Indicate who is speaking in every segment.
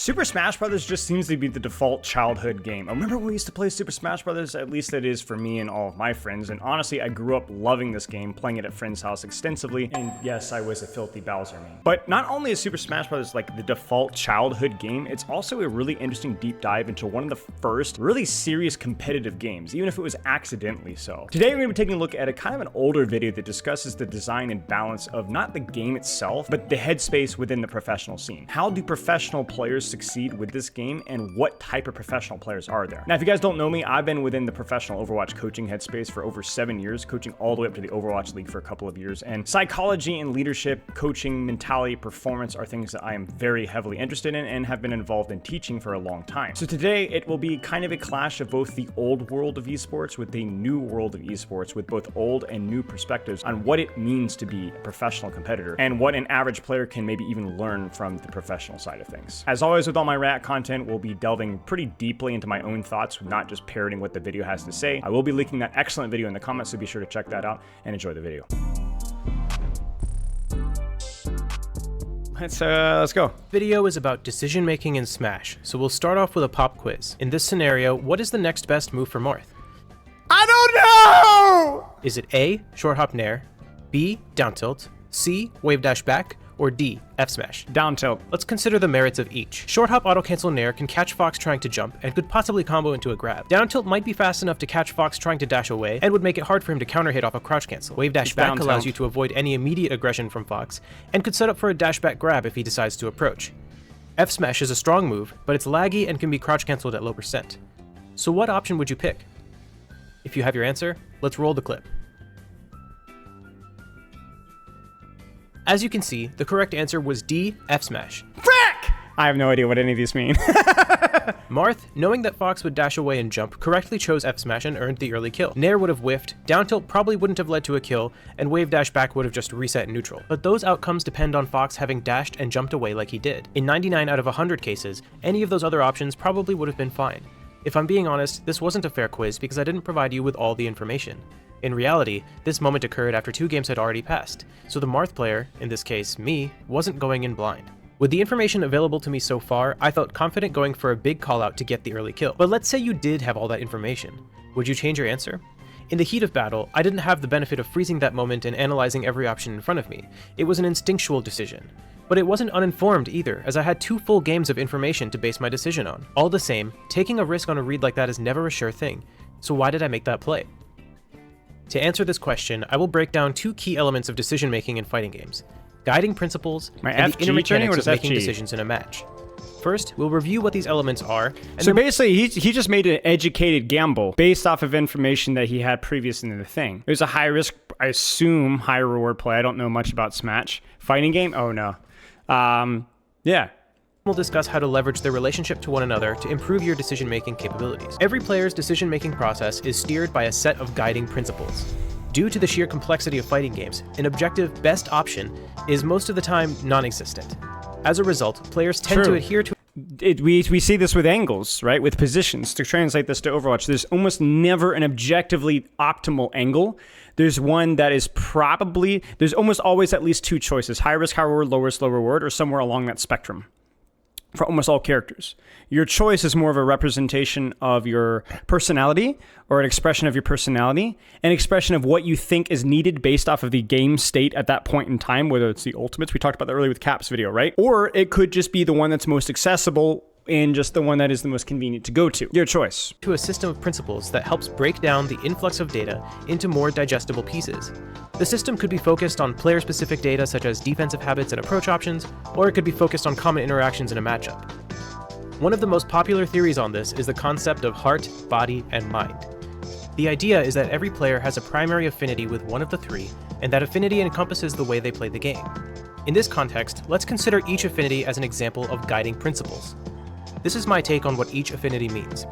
Speaker 1: Super Smash Bros. Just seems to be the default childhood game. I remember when we used to play Super Smash Bros., at least it is for me and all of my friends, and honestly, I grew up loving this game, playing it at friends' house extensively, and yes, I was a filthy Bowser main. But not only is Super Smash Bros. Like the default childhood game, it's also a really interesting deep dive into one of the first really serious competitive games, even if it was accidentally so. Today, we're going to be taking a look at a kind of an older video that discusses the design and balance of not the game itself, but the headspace within the professional scene. How do professional players succeed with this game, and what type of professional players are there? Now, if you guys don't know me, I've been within the professional Overwatch coaching headspace for over 7 years, coaching all the way up to the Overwatch League for a couple of years, and psychology and leadership, coaching, mentality, performance are things that I am very heavily interested in and have been involved in teaching for a long time. So today, it will be kind of a clash of both the old world of esports with the new world of esports, with both old and new perspectives on what it means to be a professional competitor and what an average player can maybe even learn from the professional side of things. As always with all my React content, we'll be delving pretty deeply into my own thoughts, not just parroting what the video has to say. I will be linking that excellent video in the comments, so be sure to check that out and enjoy the video. Let's go.
Speaker 2: Video is about decision making in Smash, so we'll start off with a pop quiz. In this scenario, what is the next best move for Marth?
Speaker 1: I don't know!
Speaker 2: Is it A, short hop nair, B, down tilt, C, wave dash back, or D, F smash?
Speaker 1: Down tilt.
Speaker 2: Let's consider the merits of each. Short hop auto cancel nair can catch Fox trying to jump and could possibly combo into a grab. Down tilt might be fast enough to catch Fox trying to dash away and would make it hard for him to counter hit off a crouch cancel. Wave dash back allows you to avoid any immediate aggression from Fox and could set up for a dash back grab if he decides to approach. F smash is a strong move, but it's laggy and can be crouch cancelled at low %. So what option would you pick? If you have your answer, let's roll the clip. As you can see, the correct answer was D, F smash.
Speaker 1: Frick! I have no idea what any of these mean.
Speaker 2: Marth, knowing that Fox would dash away and jump, correctly chose F smash and earned the early kill. Nair would have whiffed, down tilt probably wouldn't have led to a kill, and wave dash back would have just reset neutral. But those outcomes depend on Fox having dashed and jumped away like he did. In 99 out of 100 cases, any of those other options probably would have been fine. If I'm being honest, this wasn't a fair quiz because I didn't provide you with all the information. In reality, this moment occurred after 2 games had already passed, so the Marth player, in this case me, wasn't going in blind. With the information available to me so far, I felt confident going for a big callout to get the early kill. But let's say you did have all that information. Would you change your answer? In the heat of battle, I didn't have the benefit of freezing that moment and analyzing every option in front of me. It was an instinctual decision. But it wasn't uninformed either, as I had 2 full games of information to base my decision on. All the same, taking a risk on a read like that is never a sure thing, so why did I make that play? To answer this question, I will break down 2 key elements of decision-making in fighting games: guiding principles and the inner mechanics of making decisions in a match. First, we'll review what these elements are.
Speaker 1: So basically, he just made an educated gamble based off of information that he had previous in the thing. It was a high risk, I assume, high reward play. I don't know much about Smash. Fighting game? Oh no. Yeah.
Speaker 2: We'll discuss how to leverage their relationship to one another to improve your decision-making capabilities. Every player's decision-making process is steered by a set of guiding principles. Due to the sheer complexity of fighting games, an objective best option is most of the time non-existent. As a result, players tend to adhere to
Speaker 1: we see this with angles, right? With positions. To translate this to Overwatch, there's almost never an objectively optimal angle. There's one that is there's almost always at least 2 choices: high risk, high reward, low risk, low reward, or somewhere along that spectrum. For almost all characters. Your choice is more of a representation of your personality, or an expression of your personality, an expression of what you think is needed based off of the game state at that point in time, whether it's the ultimates. We talked about that earlier with Cap's video, right? Or it could just be the one that's most accessible and just the one that is the most convenient to go to. Your choice.
Speaker 2: To a system of principles that helps break down the influx of data into more digestible pieces. The system could be focused on player-specific data such as defensive habits and approach options, or it could be focused on common interactions in a matchup. One of the most popular theories on this is the concept of heart, body, and mind. The idea is that every player has a primary affinity with one of the 3, and that affinity encompasses the way they play the game. In this context, let's consider each affinity as an example of guiding principles. This is my take on what each affinity means.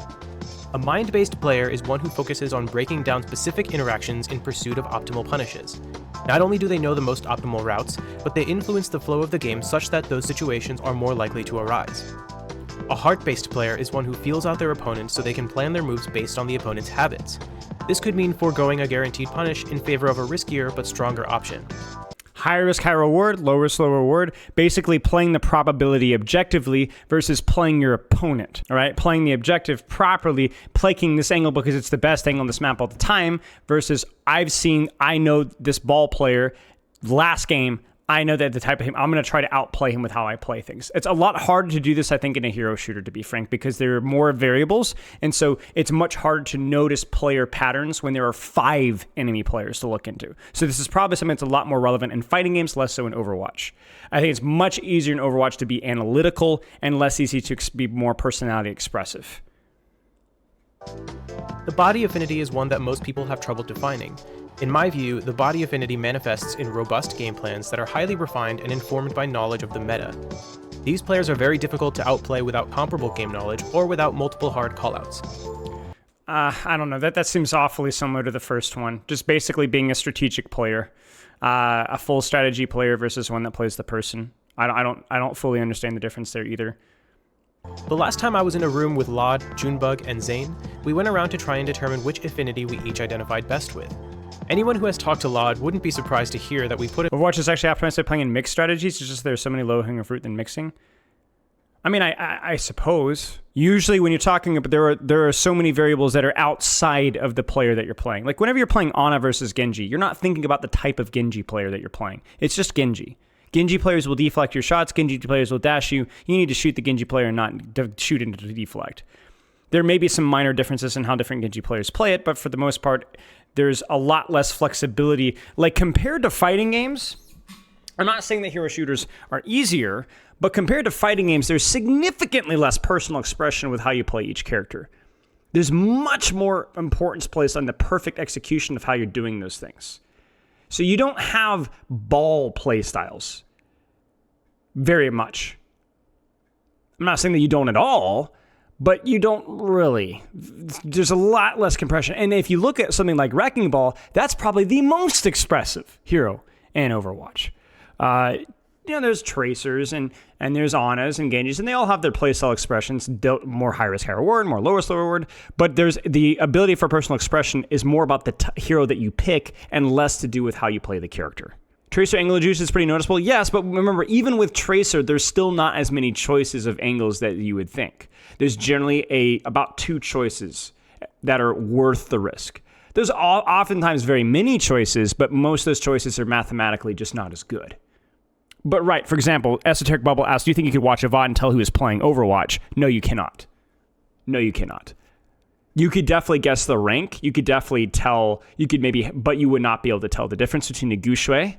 Speaker 2: A mind-based player is one who focuses on breaking down specific interactions in pursuit of optimal punishes. Not only do they know the most optimal routes, but they influence the flow of the game such that those situations are more likely to arise. A heart-based player is one who feels out their opponent so they can plan their moves based on the opponent's habits. This could mean foregoing a guaranteed punish in favor of a riskier but stronger option.
Speaker 1: High risk, high reward, low risk, low reward. Basically playing the probability objectively versus playing your opponent, all right? Playing the objective properly, playing this angle because it's the best angle on this map all the time versus I know this ball player last game, I know that the type of him, I'm going to try to outplay him with how I play things. It's a lot harder to do this, I think, in a hero shooter, to be frank, because there are more variables. And so it's much harder to notice player patterns when there are 5 enemy players to look into. So this is probably something that's a lot more relevant in fighting games, less so in Overwatch. I think it's much easier in Overwatch to be analytical and less easy to be more personality expressive.
Speaker 2: The body affinity is one that most people have trouble defining. In my view, the body affinity manifests in robust game plans that are highly refined and informed by knowledge of the meta. These players are very difficult to outplay without comparable game knowledge or without multiple hard callouts.
Speaker 1: I don't know. That seems awfully similar to the first one. Just basically being a strategic player, a full strategy player versus one that plays the person. I don't fully understand the difference there either.
Speaker 2: The last time I was in a room with Laud, Junebug, and Zane, we went around to try and determine which affinity we each identified best with. Anyone who has talked to Laud wouldn't be surprised to hear that we put it.
Speaker 1: Overwatch is actually optimized by playing in mixed strategies. It's just there's so many low-hanging fruit than mixing. I mean, I suppose. Usually when you're talking about, there are so many variables that are outside of the player that you're playing. Like whenever you're playing Ana versus Genji, you're not thinking about the type of Genji player that you're playing. It's just Genji. Genji players will deflect your shots. Genji players will dash you. You need to shoot the Genji player and not shoot into the deflect. There may be some minor differences in how different Genji players play it, but for the most part, there's a lot less flexibility. Like compared to fighting games, I'm not saying that hero shooters are easier, but compared to fighting games, there's significantly less personal expression with how you play each character. There's much more importance placed on the perfect execution of how you're doing those things. So you don't have ball play styles very much. I'm not saying that you don't at all, but you don't really. There's a lot less compression. And if you look at something like Wrecking Ball, that's probably the most expressive hero in Overwatch. There's Tracers and there's Anas and Genjis, and they all have their playstyle expressions, more high risk, high reward, more low risk, low reward. But there's the ability for personal expression is more about the hero that you pick and less to do with how you play the character. Tracer angle juice is pretty noticeable, yes, but remember, even with Tracer, there's still not as many choices of angles that you would think. There's generally about 2 choices that are worth the risk. There's oftentimes very many choices, but most of those choices are mathematically just not as good. But right, for example, Esoteric Bubble asked, do you think you could watch a VOD and tell who is playing Overwatch? No, you cannot. No, you cannot. You could definitely guess the rank. You could definitely tell, but you would not be able to tell the difference between a Gushui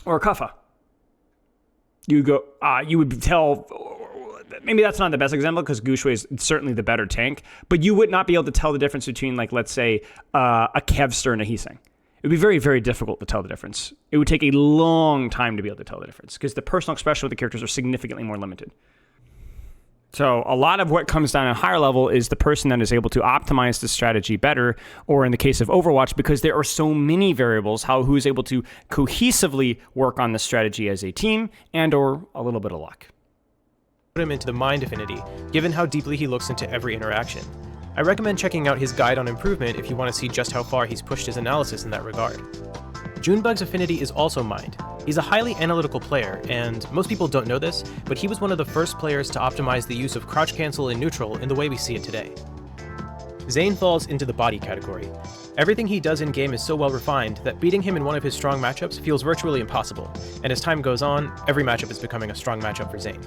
Speaker 1: or a Kuffa. You would tell, maybe that's not the best example because Gushui is certainly the better tank, but you would not be able to tell the difference between, like, let's say, a Kevster and a Heesang. It would be very, very difficult to tell the difference. It would take a long time to be able to tell the difference because the personal expression of the characters are significantly more limited. So a lot of what comes down at a higher level is the person that is able to optimize the strategy better, or in the case of Overwatch, because there are so many variables, who is able to cohesively work on the strategy as a team and or a little bit of luck.
Speaker 2: Put him into the mind affinity, given how deeply he looks into every interaction. I recommend checking out his guide on improvement if you want to see just how far he's pushed his analysis in that regard. Junebug's affinity is also mind. He's a highly analytical player, and most people don't know this, but he was one of the first players to optimize the use of crouch cancel in neutral in the way we see it today. Zane falls into the body category. Everything he does in-game is so well refined that beating him in one of his strong matchups feels virtually impossible, and as time goes on, every matchup is becoming a strong matchup for Zane.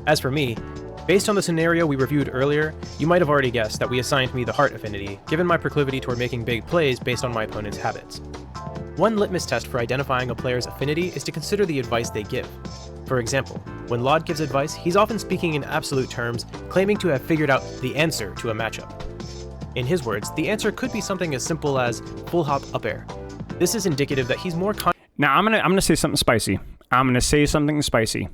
Speaker 2: As for me, based on the scenario we reviewed earlier, you might have already guessed that we assigned me the heart affinity, given my proclivity toward making big plays based on my opponent's habits. One litmus test for identifying a player's affinity is to consider the advice they give. For example, when Laud gives advice, he's often speaking in absolute terms, claiming to have figured out the answer to a matchup. In his words, the answer could be something as simple as full hop up air. This is indicative that he's more
Speaker 1: Now I'm gonna say something spicy.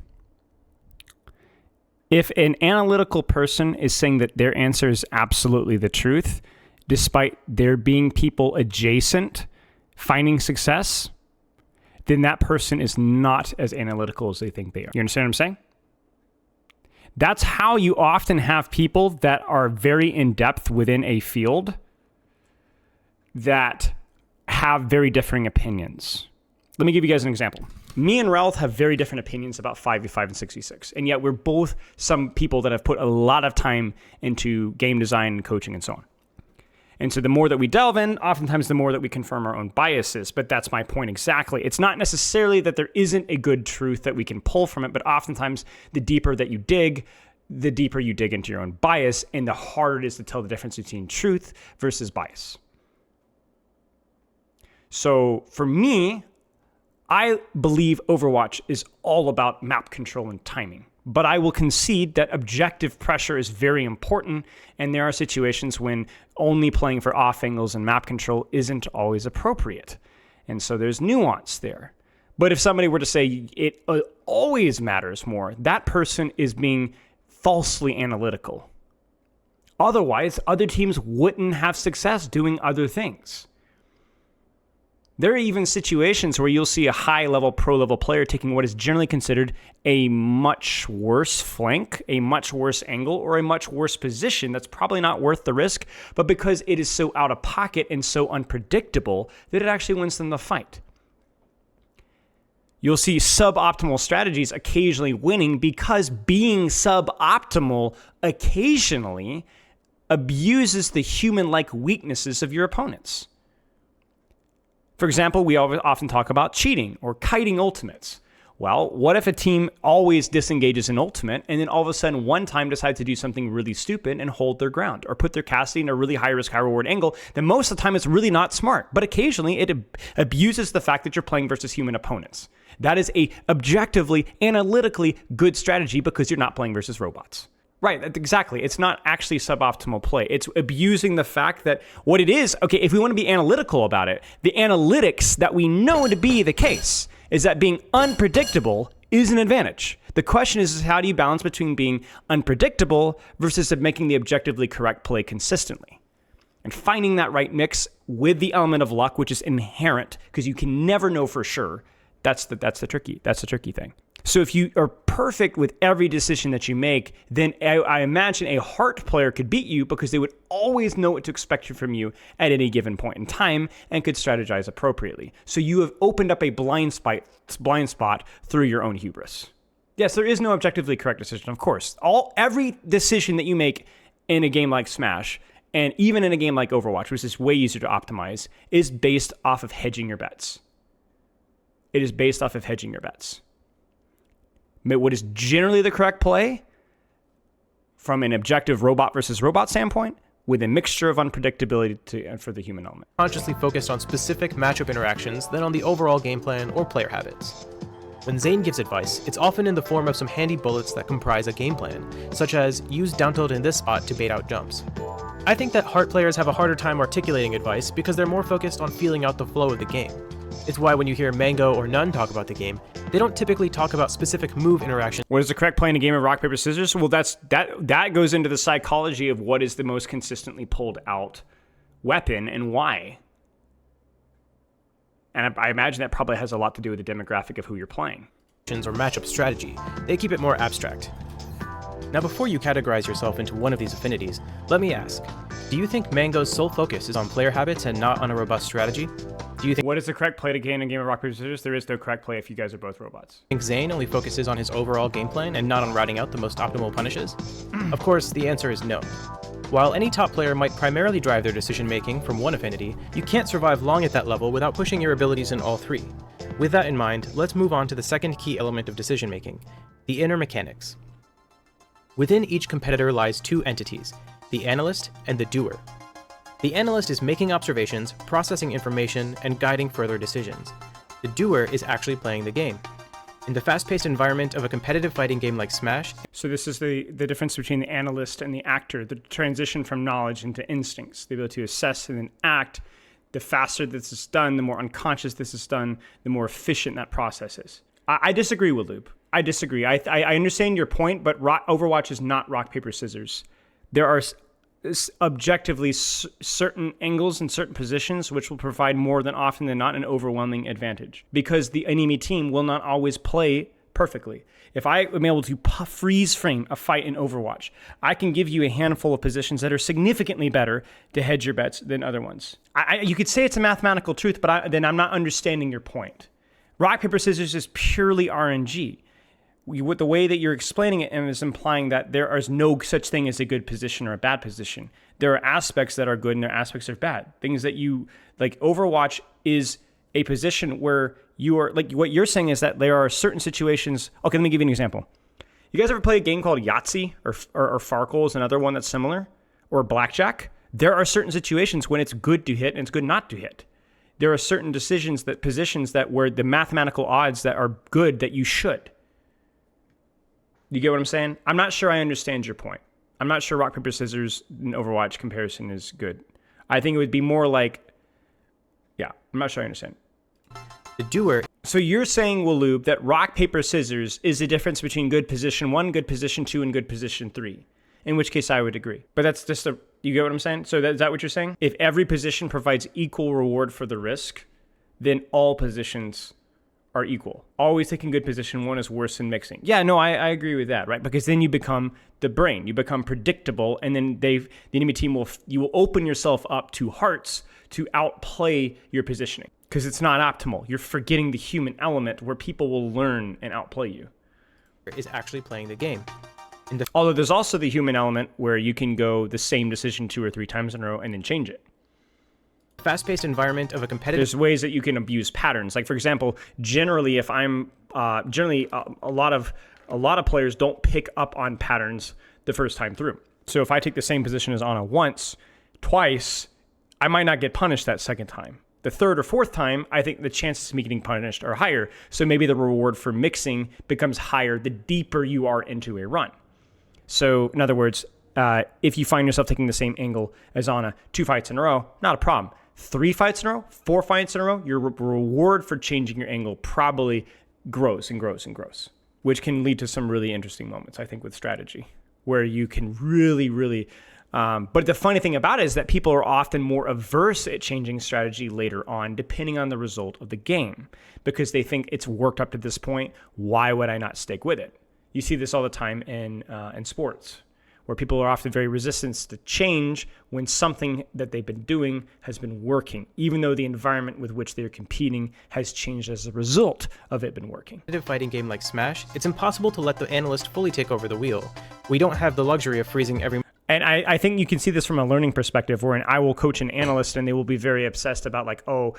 Speaker 1: If an analytical person is saying that their answer is absolutely the truth, despite there being people adjacent finding success, then that person is not as analytical as they think they are. You understand what I'm saying? That's how you often have people that are very in-depth within a field that have very differing opinions. Let me give you guys an example. Me and Ralph have very different opinions about 5v5 and 6v6, and yet we're both some people that have put a lot of time into game design and coaching and so on. And so the more that we delve in, oftentimes the more that we confirm our own biases. But that's my point exactly. It's not necessarily that there isn't a good truth that we can pull from it, but oftentimes the deeper that you dig, the deeper you dig into your own bias, and the harder it is to tell the difference between truth versus bias. So for me, I believe Overwatch is all about map control and timing. But I will concede that objective pressure is very important, and there are situations when only playing for off angles and map control isn't always appropriate. And so there's nuance there. But if somebody were to say it always matters more, that person is being falsely analytical. Otherwise, other teams wouldn't have success doing other things. There are even situations where you'll see a high-level, pro-level player taking what is generally considered a much worse flank, a much worse angle, or a much worse position that's probably not worth the risk, but because it is so out of pocket and so unpredictable that it actually wins them the fight. You'll see suboptimal strategies occasionally winning because being suboptimal occasionally abuses the human-like weaknesses of your opponents. For example, we often talk about cheating or kiting ultimates. Well, what if a team always disengages an ultimate and then all of a sudden one time decides to do something really stupid and hold their ground or put their casting in a really high risk, high reward angle? Then most of the time it's really not smart, but occasionally it abuses the fact that you're playing versus human opponents. That is a objectively, analytically good strategy because you're not playing versus robots. Right, exactly. It's not actually suboptimal play. It's abusing the fact that what it is, okay, if we want to be analytical about it, the analytics that we know to be the case is that being unpredictable is an advantage. The question is how do you balance between being unpredictable versus making the objectively correct play consistently? And finding that right mix with the element of luck, which is inherent because you can never know for sure, that's the tricky thing. So if you are perfect with every decision that you make, then I imagine a heart player could beat you because they would always know what to expect from you at any given point in time and could strategize appropriately. So you have opened up a blind spot through your own hubris. Yes, there is no objectively correct decision, of course. Every decision that you make in a game like Smash, and even in a game like Overwatch, which is way easier to optimize, is based off of hedging your bets. It is based off of hedging your bets. What is generally the correct play from an objective robot versus robot standpoint with a mixture of unpredictability for the human element.
Speaker 2: Consciously focused on specific matchup interactions than on the overall game plan or player habits. When Zane gives advice, it's often in the form of some handy bullets that comprise a game plan, such as use down tilt in this spot to bait out jumps. I think that heart players have a harder time articulating advice because they're more focused on feeling out the flow of the game. It's why when you hear Mango or None talk about the game, they don't typically talk about specific move interactions.
Speaker 1: What is the correct play in a game of rock, paper, scissors? Well, that goes into the psychology of what is the most consistently pulled out weapon and why. And I imagine that probably has a lot to do with the demographic of who you're playing.
Speaker 2: Or matchup strategy. They keep it more abstract. Now before you categorize yourself into one of these affinities, let me ask, do you think Mango's sole focus is on player habits and not on a robust strategy? Do you think
Speaker 1: what is the correct play to gain in a game of rock, paper, scissors? There is no correct play if you guys are both robots.
Speaker 2: Zane only focuses on his overall game plan and not on routing out the most optimal punishes? Of course, the answer is no. While any top player might primarily drive their decision-making from one affinity, you can't survive long at that level without pushing your abilities in all three. With that in mind, let's move on to the second key element of decision-making, the inner mechanics. Within each competitor lies two entities, the analyst and the doer. The analyst is making observations, processing information, and guiding further decisions. The doer is actually playing the game. In the fast-paced environment of a competitive fighting game like Smash...
Speaker 1: So this is the difference between the analyst and the actor, the transition from knowledge into instincts, the ability to assess and then act. The faster this is done, the more unconscious this is done, the more efficient that process is. I disagree with Loop. I disagree. I understand your point, but Overwatch is not rock, paper, scissors. There are objectively certain angles and certain positions which will provide more than often than not an overwhelming advantage because the enemy team will not always play perfectly. If I am able to freeze frame a fight in Overwatch, I can give you a handful of positions that are significantly better to hedge your bets than other ones. You could say it's a mathematical truth, but then I'm not understanding your point. Rock, paper, scissors is purely RNG. With the way that you're explaining it, and is implying that there is no such thing as a good position or a bad position. There are aspects that are good and there are aspects that are bad. Things that you, like Overwatch is a position where you are, like what you're saying is that there are certain situations. Okay, let me give you an example. You guys ever play a game called Yahtzee or Farkle is another one that's similar, or Blackjack? There are certain situations when it's good to hit and it's good not to hit. There are certain positions that where the mathematical odds that are good that you should. You get what I'm saying? I'm not sure I understand your point. I'm not sure rock, paper, scissors in Overwatch comparison is good. I think it would be more like, yeah, I'm not sure I understand.
Speaker 2: The doer.
Speaker 1: So you're saying, Waloob, that rock, paper, scissors is the difference between good position 1, good position 2, and good position 3. In which case I would agree. But that's just you get what I'm saying? So is that what you're saying? If every position provides equal reward for the risk, then all positions are equal. Always taking good position 1 is worse than mixing. Yeah, no, I agree with that, right? Because then you become the brain. You become predictable, and then the enemy team you will open yourself up to hearts to outplay your positioning. Because it's not optimal. You're forgetting the human element where people will learn and outplay you.
Speaker 2: Is actually playing the game.
Speaker 1: Although there's also the human element where you can go the same decision 2 or 3 times in a row and then change it.
Speaker 2: Fast-paced environment of a competitive.
Speaker 1: There's ways that you can abuse patterns. Like for example, generally, if I'm a lot of players don't pick up on patterns the first time through. So if I take the same position as Ana twice, I might not get punished that second time. The third or fourth time, I think the chances of me getting punished are higher. So maybe the reward for mixing becomes higher the deeper you are into a run. So in other words, if you find yourself taking the same angle as Ana 2 fights in a row, not a problem. 3 fights in a row, 4 fights in a row, your reward for changing your angle probably grows and grows and grows, which can lead to some really interesting moments, I think, with strategy, where you can really, but the funny thing about it is that people are often more averse at changing strategy later on, depending on the result of the game, because they think it's worked up to this point. Why would I not stick with it? You see this all the time in sports, where people are often very resistant to change when something that they've been doing has been working, even though the environment with which they're competing has changed as a result of it been working.
Speaker 2: Competitive fighting game like Smash, it's impossible to let the analyst fully take over the wheel. We don't have the luxury of freezing every.
Speaker 1: And I think you can see this from a learning perspective, wherein I will coach an analyst and they will be very obsessed about like, oh,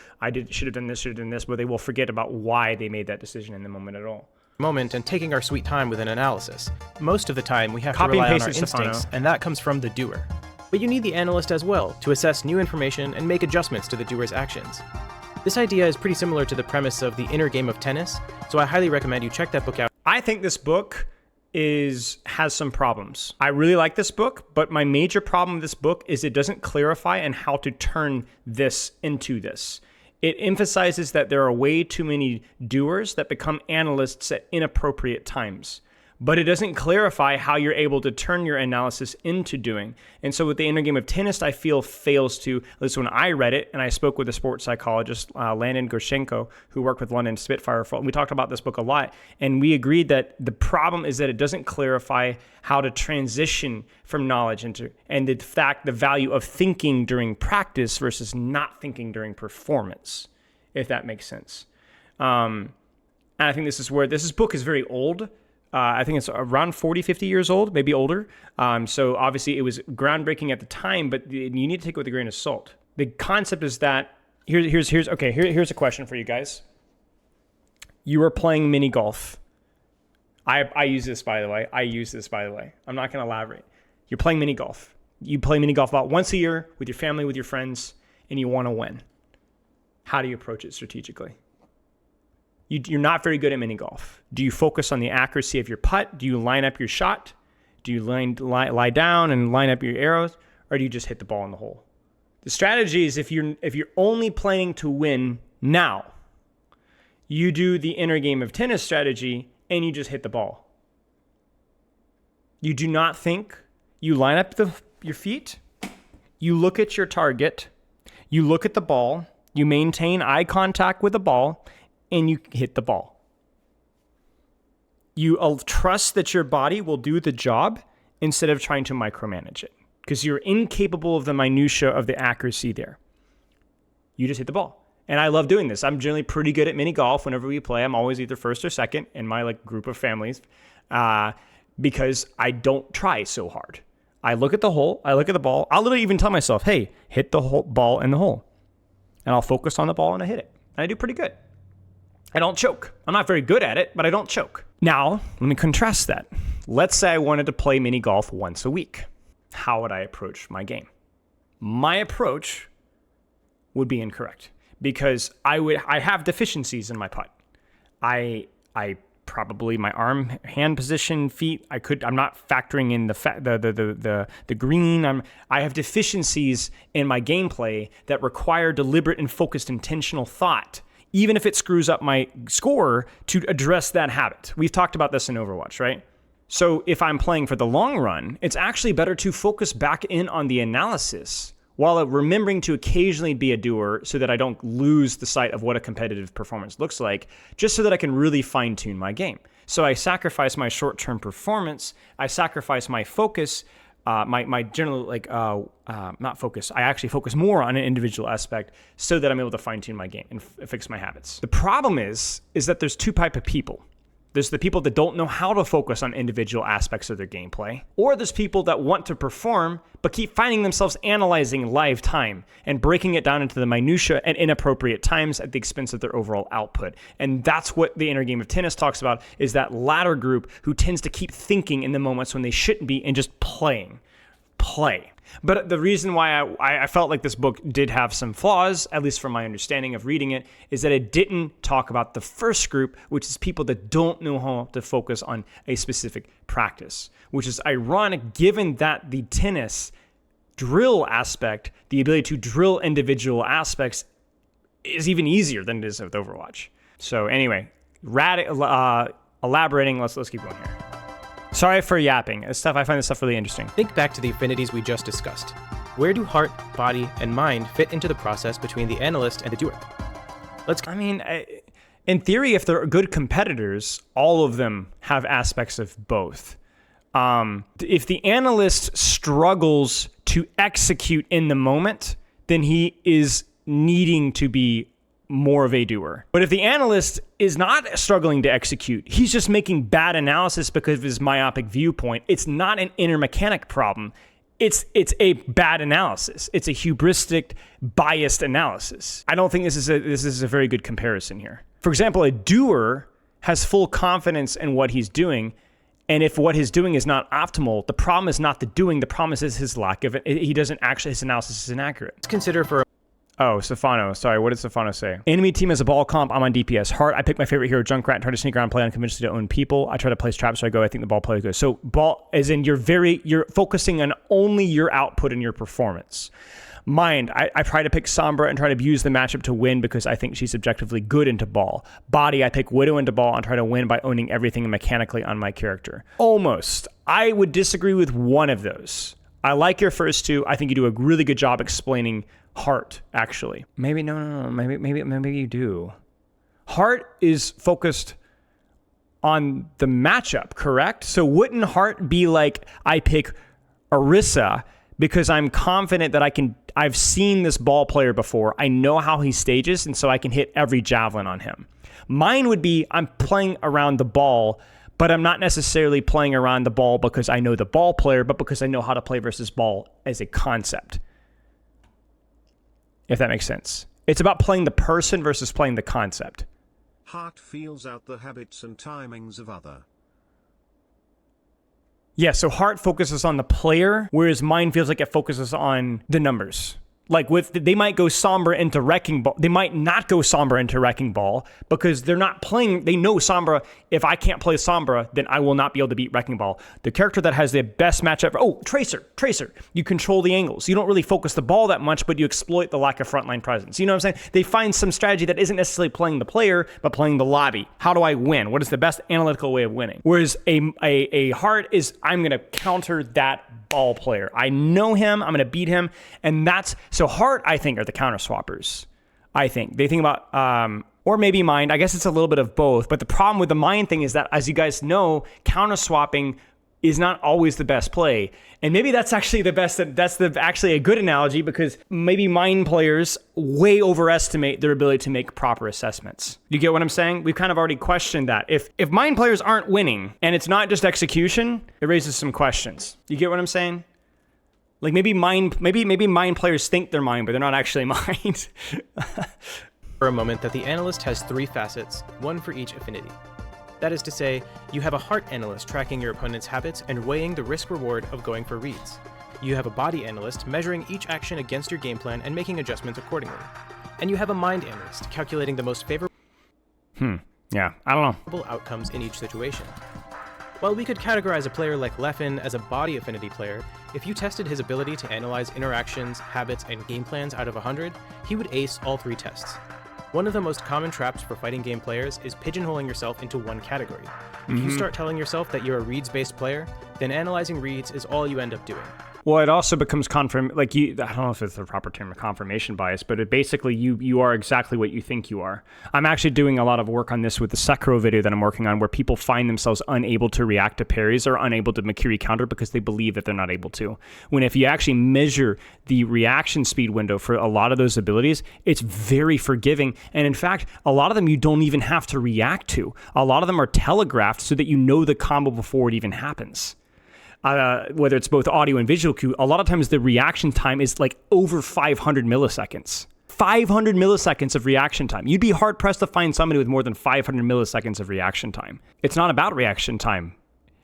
Speaker 1: should have done this, but they will forget about why they made that decision in the moment at all.
Speaker 2: Moment and taking our sweet time with an analysis. Most of the time we have
Speaker 1: Copy
Speaker 2: to rely
Speaker 1: and
Speaker 2: on
Speaker 1: paste
Speaker 2: our
Speaker 1: it,
Speaker 2: instincts,
Speaker 1: Stefano.
Speaker 2: and that comes from the doer. But you need the analyst as well to assess new information and make adjustments to the doer's actions. This idea is pretty similar to the premise of The Inner Game of Tennis, so I highly recommend you check that book out.
Speaker 1: I think this book has some problems. I really like this book, but my major problem with this book is it doesn't clarify on how to turn this into this. It emphasizes that there are way too many doers that become analysts at inappropriate times. But it doesn't clarify how you're able to turn your analysis into doing. And so with the Inner Game of Tennis, I feel fails to, at least when I read it, and I spoke with a sports psychologist, Landon Gershenko, who worked with London Spitfire, and we talked about this book a lot, and we agreed that the problem is that it doesn't clarify how to transition from knowledge into, and the fact, the value of thinking during practice versus not thinking during performance, if that makes sense. And I think this is where, this book is very old. I think it's around 40, 50 years old, maybe older. So obviously it was groundbreaking at the time, but you need to take it with a grain of salt. The concept is that, here's a question for you guys. You are playing mini golf. I use this, by the way. I'm not going to elaborate. You're playing mini golf. You play mini golf about once a year with your family, with your friends, and you want to win. How do you approach it strategically? You're not very good at mini golf. Do you focus on the accuracy of your putt? Do you line up your shot? Do you lie down and line up your arrows? Or do you just hit the ball in the hole? The strategy is if you're only planning to win now, you do the Inner Game of Tennis strategy and you just hit the ball. You do not think. You line up your feet. You look at your target. You look at the ball. You maintain eye contact with the ball. And you hit the ball. You trust that your body will do the job instead of trying to micromanage it, because you're incapable of the minutia of the accuracy there. You just hit the ball. And I love doing this. I'm generally pretty good at mini golf. Whenever we play, I'm always either first or second in my like group of families, because I don't try so hard. I look at the hole, I look at the ball. I'll literally even tell myself, hey, hit the ball in the hole. And I'll focus on the ball and I hit it. And I do pretty good. I don't choke. I'm not very good at it, but I don't choke. Now, let me contrast that. Let's say I wanted to play mini golf once a week. How would I approach my game? My approach would be incorrect because I have deficiencies in my putt. I probably my arm, hand position, feet. I'm not factoring in the green. I have deficiencies in my gameplay that require deliberate and focused intentional thought, even if it screws up my score, to address that habit. We've talked about this in Overwatch, right? So if I'm playing for the long run, it's actually better to focus back in on the analysis while remembering to occasionally be a doer so that I don't lose the sight of what a competitive performance looks like, just so that I can really fine-tune my game. So I sacrifice my short-term performance, I sacrifice my focus, my general, not focus, I actually focus more on an individual aspect so that I'm able to fine-tune my game and fix my habits. The problem is that there's two types of people. There's the people that don't know how to focus on individual aspects of their gameplay, or there's people that want to perform but keep finding themselves analyzing live time and breaking it down into the minutia at inappropriate times at the expense of their overall output. And that's what the inner game of tennis talks about, is that latter group who tends to keep thinking in the moments when they shouldn't be and just playing. But the reason why I felt like this book did have some flaws, at least from my understanding of reading it, is that it didn't talk about the first group, which is people that don't know how to focus on a specific practice, which is ironic given that the tennis drill aspect, the ability to drill individual aspects, is even easier than it is with Overwatch. So anyway, elaborating, let's keep going here. Sorry for yapping. I find this stuff really interesting.
Speaker 2: Think back to the affinities we just discussed. Where do heart, body, and mind fit into the process between the analyst and the doer?
Speaker 1: In theory, if they're good competitors, all of them have aspects of both. If the analyst struggles to execute in the moment, then he is needing to be more of a doer. But if the analyst is not struggling to execute, he's just making bad analysis because of his myopic viewpoint, it's not an inner mechanic problem. It's a bad analysis. It's a hubristic, biased analysis. I don't think this is a very good comparison here. For example, a doer has full confidence in what he's doing, and if what he's doing is not optimal, the problem is not the doing, the problem is his lack of it. His analysis is inaccurate.
Speaker 2: Let's consider for
Speaker 1: Oh, Stefano. Sorry, what did Stefano say? Enemy team is a ball comp. I'm on DPS. Heart, I pick my favorite hero, Junkrat, and try to sneak around, play unconventionally to own people. I try to place traps, so I think the ball player goes. So ball, as in you're focusing on only your output and your performance. Mind, I try to pick Sombra and try to abuse the matchup to win because I think she's objectively good into ball. Body, I pick Widow into ball and try to win by owning everything mechanically on my character. Almost. I would disagree with one of those. I like your first two. I think you do a really good job explaining Heart, actually. Maybe no. Maybe you do. Heart is focused on the matchup, correct? So wouldn't Heart be like, I pick Orisa because I'm confident that I've seen this ball player before. I know how he stages, and so I can hit every javelin on him. Mine would be, I'm playing around the ball, but I'm not necessarily playing around the ball because I know the ball player, but because I know how to play versus ball as a concept. If that makes sense. It's about playing the person versus playing the concept.
Speaker 3: Heart feels out the habits and timings of other.
Speaker 1: Yeah, so Heart focuses on the player, whereas mine feels like it focuses on the numbers. Like they might go Sombra into Wrecking Ball. They might not go Sombra into Wrecking Ball because they're not playing. They know Sombra. If I can't play Sombra, then I will not be able to beat Wrecking Ball. The character that has the best matchup. Oh, Tracer. You control the angles. You don't really focus the ball that much, but you exploit the lack of frontline presence. You know what I'm saying? They find some strategy that isn't necessarily playing the player, but playing the lobby. How do I win? What is the best analytical way of winning? Whereas a Heart is, I'm going to counter that ball player. I know him. I'm going to beat him. And so Heart, I think, are the counter swappers. I think they think about, or maybe Mind. I guess it's a little bit of both. But the problem with the Mind thing is that, as you guys know, counter swapping is not always the best play. And maybe that's actually actually a good analogy, because maybe mind players way overestimate their ability to make proper assessments. You get what I'm saying? We've kind of already questioned that. If mind players aren't winning and it's not just execution, it raises some questions. You get what I'm saying? Like maybe mind players think they're mind, but they're not actually mind.
Speaker 2: For a moment that the analyst has 3 facets, one for each affinity. That is to say, you have a heart analyst tracking your opponent's habits and weighing the risk-reward of going for reads. You have a body analyst measuring each action against your game plan and making adjustments accordingly. And you have a mind analyst calculating the most favorable
Speaker 1: Yeah, I don't know.
Speaker 2: outcomes in each situation. While we could categorize a player like Leffen as a body affinity player, if you tested his ability to analyze interactions, habits, and game plans out of 100, he would ace all 3 tests. One of the most common traps for fighting game players is pigeonholing yourself into one category. If you start telling yourself that you're a reads-based player, then analyzing reads is all you end up doing.
Speaker 1: Well, it also becomes I don't know if it's the proper term of confirmation bias, but it basically you are exactly what you think you are. I'm actually doing a lot of work on this with the Sekiro video that I'm working on, where people find themselves unable to react to parries or unable to Makiri counter because they believe that they're not able to. When if you actually measure the reaction speed window for a lot of those abilities, it's very forgiving. And in fact, a lot of them you don't even have to react to. A lot of them are telegraphed so that you know the combo before it even happens. Whether it's both audio and visual cue, a lot of times the reaction time is like over 500 milliseconds. 500 milliseconds of reaction time. You'd be hard pressed to find somebody with more than 500 milliseconds of reaction time. It's not about reaction time.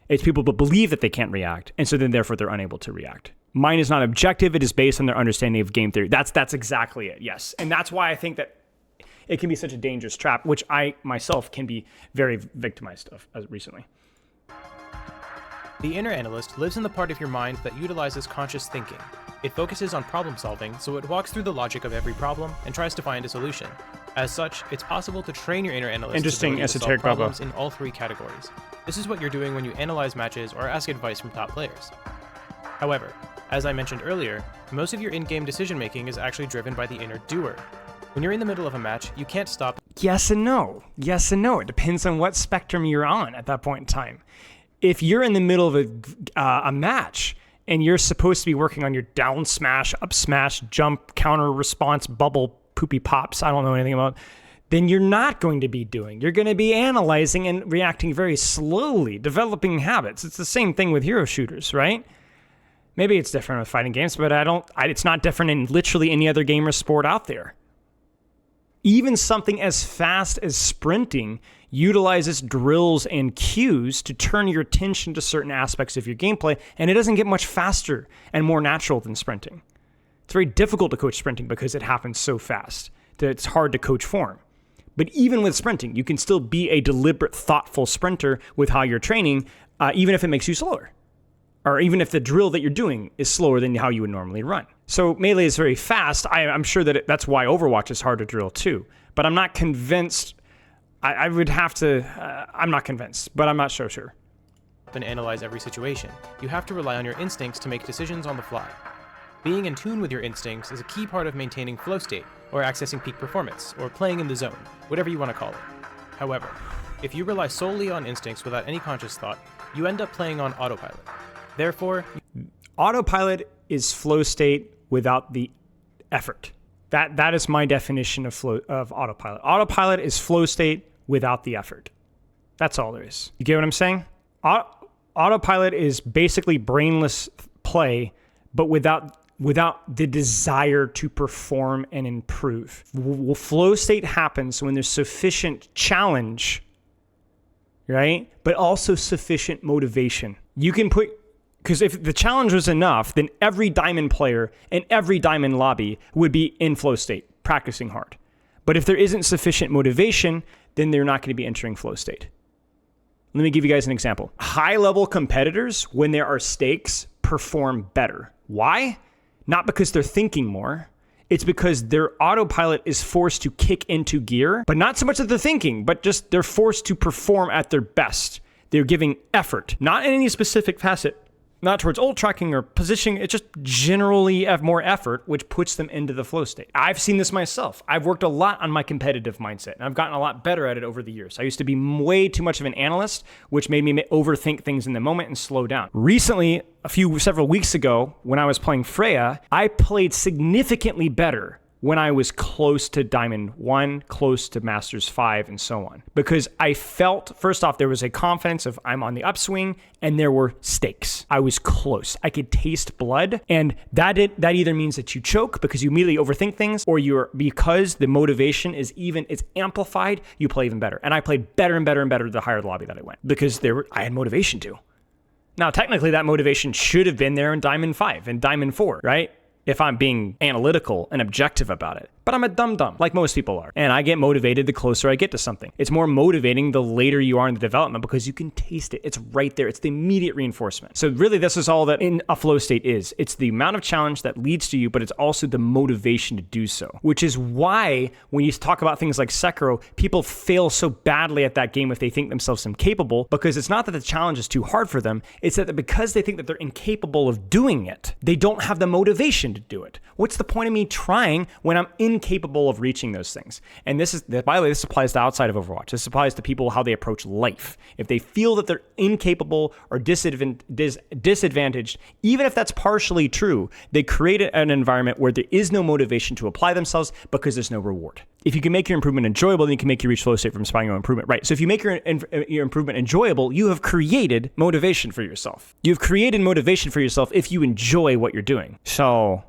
Speaker 1: It's people that believe that they can't react, and so then therefore they're unable to react. Mine is not objective. It is based on their understanding of game theory. That's exactly it, yes. And that's why I think that it can be such a dangerous trap, which I myself can be very victimized of recently.
Speaker 2: The inner analyst lives in the part of your mind that utilizes conscious thinking. It focuses on problem solving, so it walks through the logic of every problem and tries to find a solution. As such, it's possible to train your inner analyst
Speaker 1: Interesting
Speaker 2: to solve
Speaker 1: esoteric
Speaker 2: problems in all 3 categories. This is what you're doing when you analyze matches or ask advice from top players. However, as I mentioned earlier, most of your in-game decision-making is actually driven by the inner doer. When you're in the middle of a match, you can't stop.
Speaker 1: Yes and no. Yes and no. It depends on what spectrum you're on at that point in time. If you're in the middle of a match and you're supposed to be working on your down smash, up smash, jump, counter, response, bubble, poopy pops, I don't know anything about, then you're not going to be doing. You're going to be analyzing and reacting very slowly, developing habits. It's the same thing with hero shooters, right? Maybe it's different with fighting games, but it's not different in literally any other game or sport out there. Even something as fast as sprinting utilizes drills and cues to turn your attention to certain aspects of your gameplay, and it doesn't get much faster and more natural than sprinting. It's very difficult to coach sprinting because it happens so fast that it's hard to coach form. But even with sprinting, you can still be a deliberate, thoughtful sprinter with how you're training, even if it makes you slower. Or even if the drill that you're doing is slower than how you would normally run. So Melee is very fast. I'm sure that that's why Overwatch is hard to drill too. But I'm not convinced. I would have to, I'm not convinced, but I'm not so sure.
Speaker 2: And analyze every situation. You have to rely on your instincts to make decisions on the fly. Being in tune with your instincts is a key part of maintaining flow state, or accessing peak performance, or playing in the zone, whatever you want to call it. However, if you rely solely on instincts without any conscious thought, you end up playing on autopilot. Therefore,
Speaker 1: autopilot is flow state without the effort. That is my definition of autopilot. Autopilot is flow state without the effort. That's all there is. You get what I'm saying? Autopilot is basically brainless play, but without the desire to perform and improve. Flow state happens when there's sufficient challenge, right? But also sufficient motivation. You can put, because if the challenge was enough, then every diamond player and every diamond lobby would be in flow state, practicing hard. But if there isn't sufficient motivation, then they're not going to be entering flow state. Let me give you guys an example. High-level competitors, when there are stakes, perform better. Why? Not because they're thinking more. It's because their autopilot is forced to kick into gear, but not so much that they're thinking, but just they're forced to perform at their best. They're giving effort, not in any specific facet, not towards ult tracking or positioning. It just generally have more effort, which puts them into the flow state. I've seen this myself. I've worked a lot on my competitive mindset, and I've gotten a lot better at it over the years. I used to be way too much of an analyst, which made me overthink things in the moment and slow down. Recently, several weeks ago, when I was playing Freya, I played significantly better when I was close to Diamond 1, close to Masters 5, and so on. Because I felt, first off, there was a confidence of I'm on the upswing, and there were stakes. I was close. I could taste blood, and that either means that you choke because you immediately overthink things, or because the motivation is amplified, you play even better. And I played better and better and better the higher the lobby that I went, because I had motivation to. Now, technically, that motivation should have been there in Diamond 5 and Diamond 4, right? If I'm being analytical and objective about it. But I'm a dum-dum, like most people are. And I get motivated the closer I get to something. It's more motivating the later you are in the development because you can taste it. It's right there. It's the immediate reinforcement. So really, this is all that in a flow state is. It's the amount of challenge that leads to you, but it's also the motivation to do so. Which is why when you talk about things like Sekiro, people fail so badly at that game if they think themselves incapable, because it's not that the challenge is too hard for them. It's that because they think that they're incapable of doing it, they don't have the motivation to do it. What's the point of me trying when I'm incapable of reaching those things? And by the way, this applies to outside of Overwatch. This applies to people, how they approach life. If they feel that they're incapable or disadvantaged, even if that's partially true, they create an environment where there is no motivation to apply themselves because there's no reward. If you can make your improvement enjoyable, then you can make your reach flow state from spying on improvement. Right. So if you make your improvement enjoyable, you have created motivation for yourself. You've created motivation for yourself if you enjoy what you're doing. So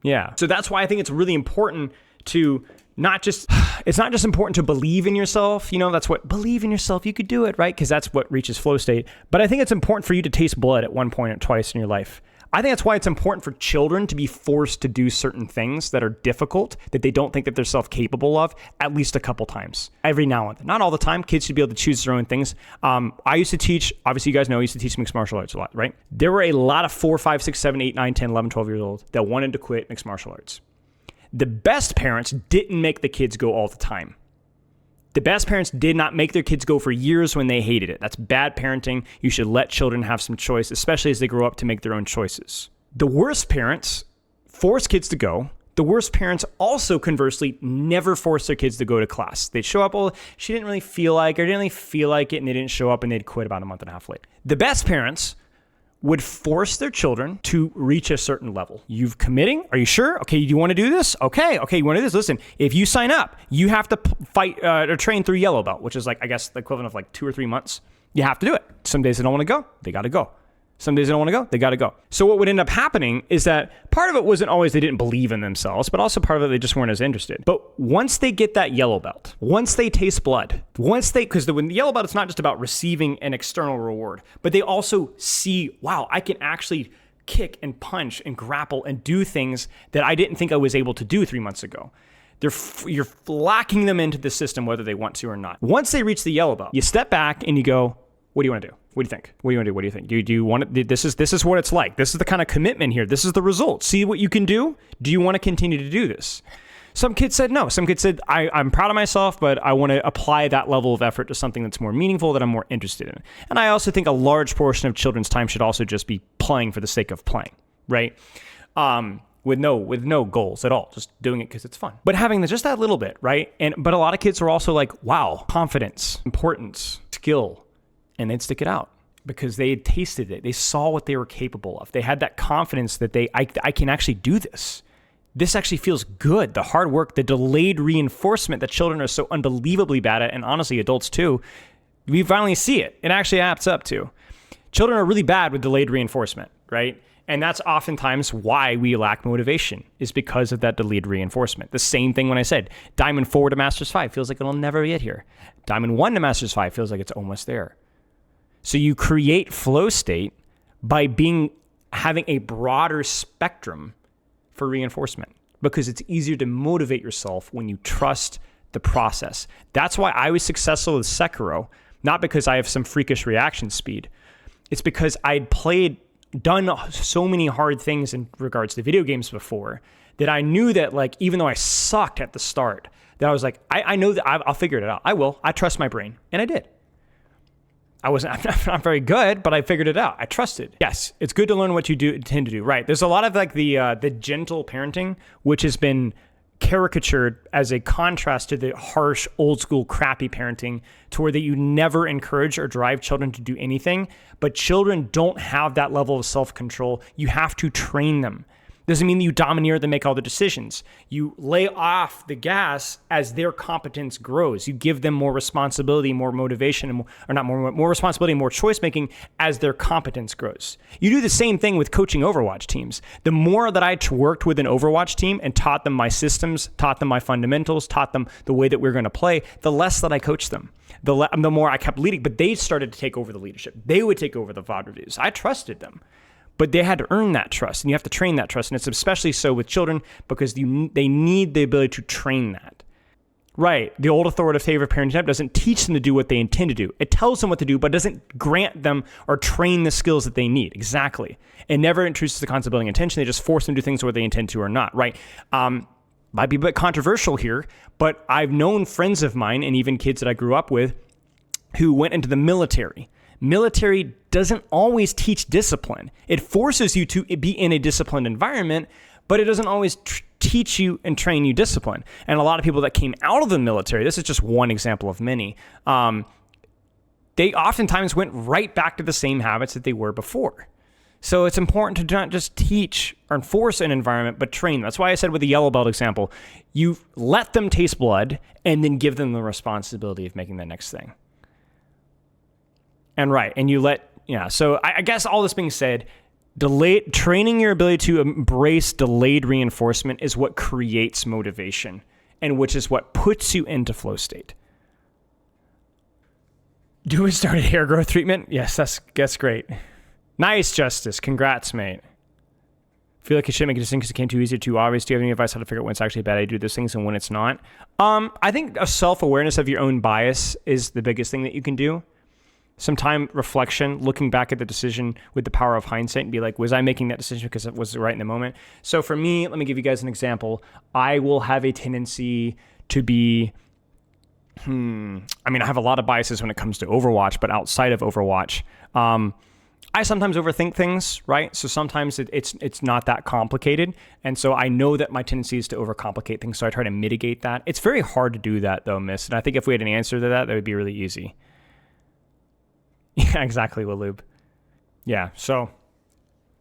Speaker 1: yeah. So that's why I think it's really important to it's not just important to believe in yourself. Believe in yourself, you could do it, right? Because that's what reaches flow state. But I think it's important for you to taste blood at one point or twice in your life. I think that's why it's important for children to be forced to do certain things that are difficult, that they don't think that they're self-capable of, at least a couple times. Every now and then. Not all the time. Kids should be able to choose their own things. I used to teach, obviously you guys know, I used to teach mixed martial arts a lot, right? There were a lot of 4, 5, 6, 7, 8, 9, 10, 11, 12 years old that wanted to quit mixed martial arts. The best parents didn't make the kids go all the time. The best parents did not make their kids go for years when they hated it. That's bad parenting. You should let children have some choice, especially as they grow up, to make their own choices. The worst parents force kids to go. The worst parents also, conversely, never force their kids to go to class. They'd show up, she didn't really feel like it, and they didn't show up, and they'd quit about a month and a half late. The best parents would force their children to reach a certain level. You've committing? Are you sure? Okay, you want to do this? Okay, you want to do this? Listen, if you sign up, you have to fight or train through yellow belt, which is I guess the equivalent of 2 or 3 months. You have to do it. Some days they don't want to go, they got to go. Some days they don't want to go, they got to go. So what would end up happening is that part of it wasn't always they didn't believe in themselves, but also part of it they just weren't as interested. But once they get that yellow belt, once they taste blood, because the yellow belt, it's not just about receiving an external reward, but they also see, wow, I can actually kick and punch and grapple and do things that I didn't think I was able to do 3 months ago. You're locking them into the system whether they want to or not. Once they reach the yellow belt, you step back and you go, what do you want to do? What do you think? What do you want to do? What do you think? Do you want it? This is what it's like. This is the kind of commitment here. This is the result. See what you can do? Do you want to continue to do this? Some kids said no. Some kids said, I'm proud of myself, but I want to apply that level of effort to something that's more meaningful, that I'm more interested in. And I also think a large portion of children's time should also just be playing for the sake of playing, right? With no goals at all, just doing it because it's fun. But having just that little bit, right? But a lot of kids are also like, wow, confidence, importance, skill. And they'd stick it out because they had tasted it. They saw what they were capable of. They had that confidence that I can actually do this. This actually feels good. The hard work, the delayed reinforcement that children are so unbelievably bad at, and honestly adults too, we finally see it. It actually adds up to. Children are really bad with delayed reinforcement, right? And that's oftentimes why we lack motivation, is because of that delayed reinforcement. The same thing when I said Diamond 4 to Masters 5 feels like it'll never get here. Diamond 1 to Masters 5 feels like it's almost there. So you create flow state by having a broader spectrum for reinforcement, because it's easier to motivate yourself when you trust the process. That's why I was successful with Sekiro, not because I have some freakish reaction speed. It's because I'd done so many hard things in regards to video games before that I knew that even though I sucked at the start, that I was like, I know that I'll figure it out. I will. I trust my brain. And I did. I'm not very good, but I figured it out. I trusted. Yes, it's good to learn what you intend to do. Right. There's a lot of like the gentle parenting, which has been caricatured as a contrast to the harsh, old school, crappy parenting, to where that you never encourage or drive children to do anything. But children don't have that level of self-control. You have to train them. Doesn't mean that you domineer them, make all the decisions. You lay off the gas as their competence grows. You give them more responsibility, more motivation, more responsibility, more choice making as their competence grows. You do the same thing with coaching Overwatch teams. The more that I worked with an Overwatch team and taught them my systems, taught them my fundamentals, taught them the way that we're going to play, the less that I coached them. The more I kept leading, but they started to take over the leadership. They would take over the VOD reviews. I trusted them. But they had to earn that trust, and you have to train that trust. And it's especially so with children because they need the ability to train that. Right. The old authoritative parenting type doesn't teach them to do what they intend to do. It tells them what to do, but doesn't grant them or train the skills that they need. Exactly. It never introduces the concept of building intention. They just force them to do things whether they intend to or not. Right. Might be a bit controversial here, but I've known friends of mine and even kids that I grew up with who went into the military. Military doesn't always teach discipline. It forces you to be in a disciplined environment, but it doesn't always teach you and train you discipline. And a lot of people that came out of the military, this is just one example of many, they oftentimes went right back to the same habits that they were before. So it's important to not just teach or enforce an environment, but train them. That's why I said with the yellow belt example, you let them taste blood and then give them the responsibility of making the next thing. And you let, so I guess all this being said, training your ability to embrace delayed reinforcement is what creates motivation, and which is what puts you into flow state. Do we start a hair growth treatment? Yes, that's great. Nice, Justice. Congrats, mate. Feel like you should make a decision because it came too easy or too obvious. Do you have any advice how to figure out when it's actually a bad idea to do those things and when it's not? I think a self-awareness of your own bias is the biggest thing that you can do. Some time reflection, looking back at the decision with the power of hindsight and be like, was I making that decision because it was right in the moment? So for me, let me give you guys an example. I will have a tendency to be, I have a lot of biases when it comes to Overwatch, but outside of Overwatch, I sometimes overthink things, right? So sometimes it's not that complicated. And so I know that my tendency is to overcomplicate things. So I try to mitigate that. It's very hard to do that though, Miss. And I think if we had an answer to that, that would be really easy. Yeah, exactly, Waloob. Yeah, so,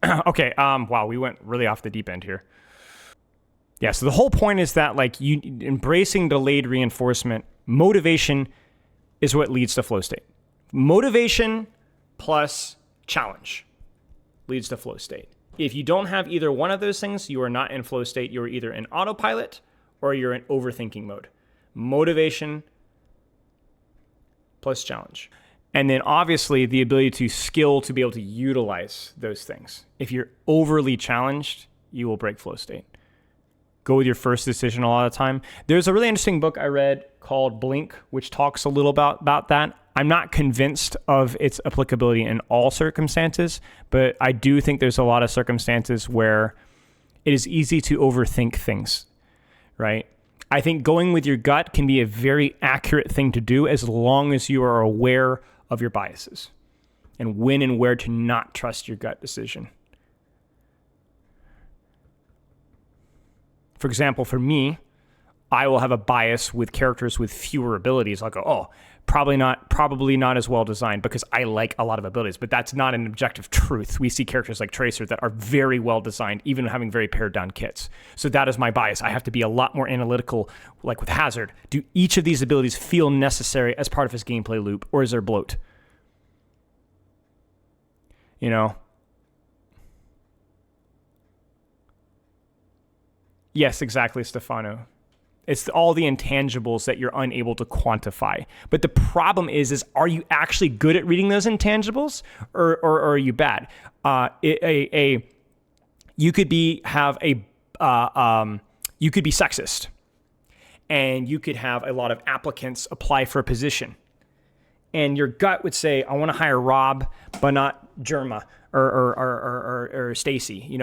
Speaker 1: okay, wow, we went really off the deep end here. Yeah, so the whole point is that, like, you embracing delayed reinforcement, motivation is what leads to flow state. Motivation plus challenge leads to flow state. If you don't have either one of those things, you are not in flow state. You're either in autopilot or you're in overthinking mode. Motivation plus challenge. And then obviously the ability to be able to utilize those things. If you're overly challenged, you will break flow state. Go with your first decision a lot of the time. There's a really interesting book I read called Blink, which talks a little about that. I'm not convinced of its applicability in all circumstances, but I do think there's a lot of circumstances where it is easy to overthink things, right? I think going with your gut can be a very accurate thing to do as long as you are aware of your biases and when and where to not trust your gut decision. For example, for me, I will have a bias with characters with fewer abilities. I'll go, probably not as well designed because I like a lot of abilities, but that's not an objective truth. We see characters like Tracer that are very well designed, even having very pared down kits. So that is my bias. I have to be a lot more analytical, like with Hazard. Do each of these abilities feel necessary as part of his gameplay loop, or is there bloat? Yes, exactly, Stefano. It's all the intangibles that you're unable to quantify. But the problem is are you actually good at reading those intangibles, or are you bad? You could be sexist, and you could have a lot of applicants apply for a position, and your gut would say, I want to hire Rob, but not Jerma or Stacy,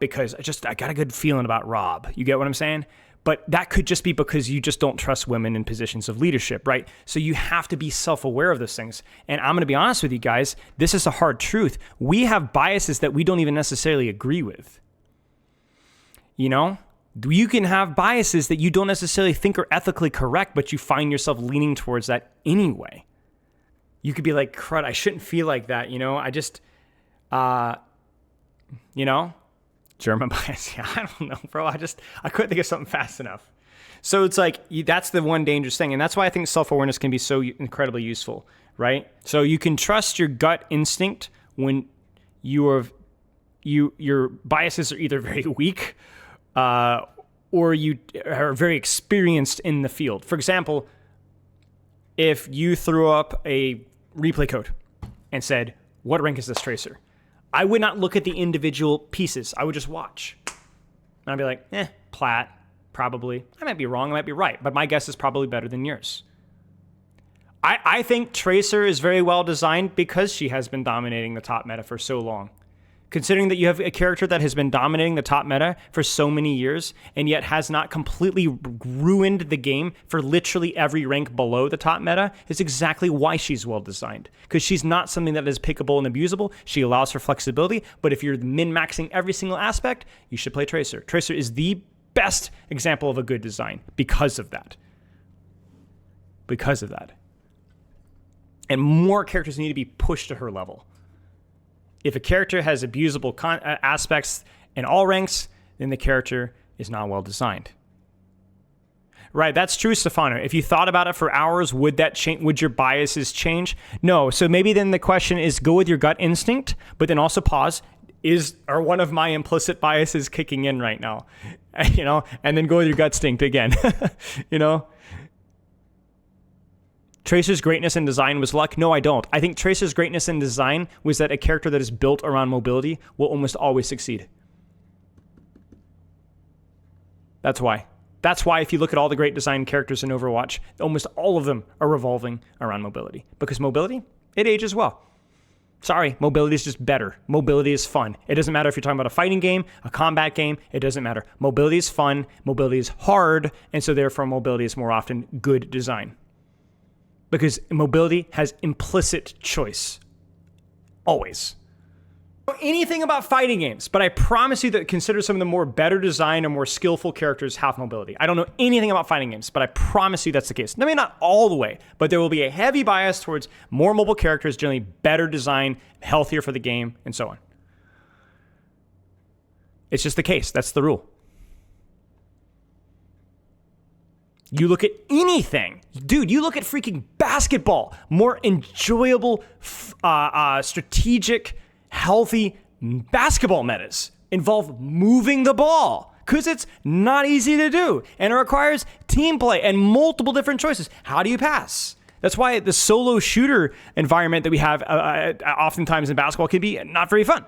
Speaker 1: because I got a good feeling about Rob. You get what I'm saying? But that could just be because you just don't trust women in positions of leadership, right? So you have to be self-aware of those things. And I'm going to be honest with you guys, this is a hard truth. We have biases that we don't even necessarily agree with. You know, you can have biases that you don't necessarily think are ethically correct, but you find yourself leaning towards that anyway. You could be like, crud, I shouldn't feel like that, you know? I just, you know? German bias. Yeah, I don't know, bro. I couldn't think of something fast enough. So it's like, that's the one dangerous thing. And that's why I think self-awareness can be so incredibly useful, right? So you can trust your gut instinct when your biases are either very weak or you are very experienced in the field. For example, if you threw up a replay code and said, what rank is this tracer? I would not look at the individual pieces. I would just watch. And I'd be like, plat, probably. I might be wrong, I might be right, but my guess is probably better than yours. I think Tracer is very well designed because she has been dominating the top meta for so long. Considering that you have a character that has been dominating the top meta for so many years and yet has not completely ruined the game for literally every rank below the top meta is exactly why she's well designed. Because she's not something that is pickable and abusable. She allows for flexibility, but if you're min-maxing every single aspect, you should play Tracer. Tracer is the best example of a good design because of that. Because of that. And more characters need to be pushed to her level. If a character has abusable aspects in all ranks, then the character is not well designed. Right, that's true, Stefano. If you thought about it for hours, would that change? Would your biases change? No. So maybe then the question is, go with your gut instinct, but then also pause. Are one of my implicit biases kicking in right now? You know, and then go with your gut instinct again. You know. Tracer's greatness in design was luck? No, I don't. I think Tracer's greatness in design was that a character that is built around mobility will almost always succeed. That's why. That's why if you look at all the great design characters in Overwatch, almost all of them are revolving around mobility. Because mobility, it ages well. Sorry, mobility is just better. Mobility is fun. It doesn't matter if you're talking about a fighting game, a combat game, it doesn't matter. Mobility is fun, mobility is hard, and so therefore mobility is more often good design. Because mobility has implicit choice. Always. I don't know anything about fighting games, but I promise you that consider some of the more better designed and more skillful characters have mobility. I don't know anything about fighting games, but I promise you that's the case. Maybe not all the way, but there will be a heavy bias towards more mobile characters, generally better design, healthier for the game, and so on. It's just the case. That's the rule. You look at anything, dude, you look at freaking basketball, more enjoyable, strategic, healthy basketball metas involve moving the ball because it's not easy to do and it requires team play and multiple different choices. How do you pass? That's why the solo shooter environment that we have oftentimes in basketball can be not very fun.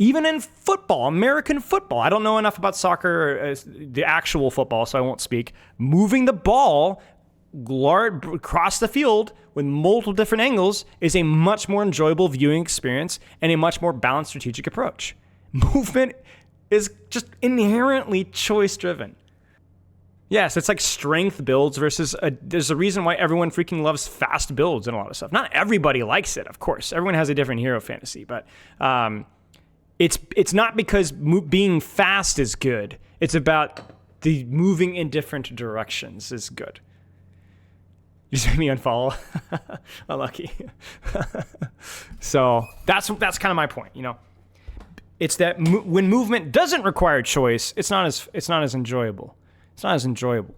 Speaker 1: Even in football, American football, I don't know enough about soccer, the actual football, so I won't speak. Moving the ball across the field with multiple different angles is a much more enjoyable viewing experience and a much more balanced strategic approach. Movement is just inherently choice-driven. Yes, it's like strength builds versus there's a reason why everyone freaking loves fast builds and a lot of stuff. Not everybody likes it, of course. Everyone has a different hero fantasy, but it's not because being fast is good. It's about the moving in different directions is good. You just made me unfollow. Unlucky. So that's kind of my point. You know, it's that when movement doesn't require choice, it's not as enjoyable. It's not as enjoyable.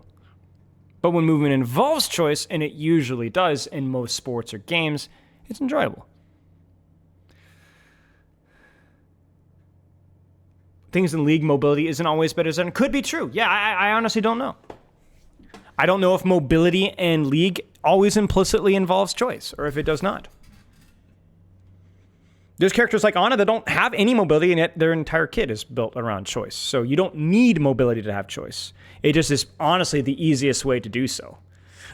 Speaker 1: But when movement involves choice, and it usually does in most sports or games, it's enjoyable. Things in league mobility isn't always better than it could be true. Yeah, I honestly don't know. I don't know if mobility in league always implicitly involves choice or if it does not. There's characters like Ana that don't have any mobility and yet their entire kit is built around choice. So you don't need mobility to have choice. It just is honestly the easiest way to do so.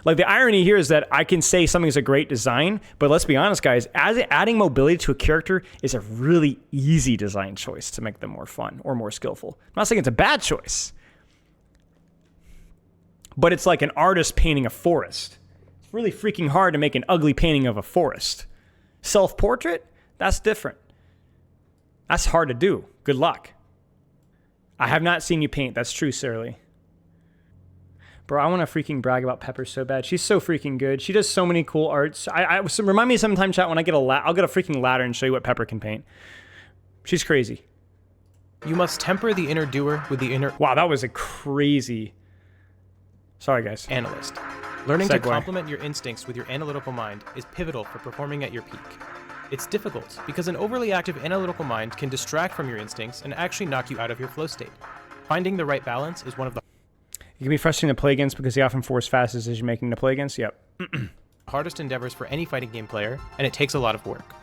Speaker 1: Like, the irony here is that I can say something is a great design, but let's be honest, guys, adding mobility to a character is a really easy design choice to make them more fun or more skillful. I'm not saying it's a bad choice, but it's like an artist painting a forest. It's really freaking hard to make an ugly painting of a forest. Self-portrait? That's different. That's hard to do. Good luck. I have not seen you paint. That's true, Sirly. Bro, I want to freaking brag about Pepper so bad. She's so freaking good. She does so many cool arts. So remind me sometime, chat, when I get I'll get a freaking ladder and show you what Pepper can paint. She's crazy.
Speaker 2: You must temper the inner doer with the inner
Speaker 1: Wow, that was a crazy... Sorry, guys.
Speaker 2: analyst. Learning to
Speaker 1: Segue.
Speaker 2: complement your instincts with your analytical mind is pivotal for performing at your peak. It's difficult because an overly active analytical mind can distract from your instincts and actually knock you out of your flow state. Finding the right balance is one of the
Speaker 1: You can be frustrating to play against because they often force fast decision-making to play against. Yep.
Speaker 2: hardest endeavors for any fighting game player, and it takes a lot of work.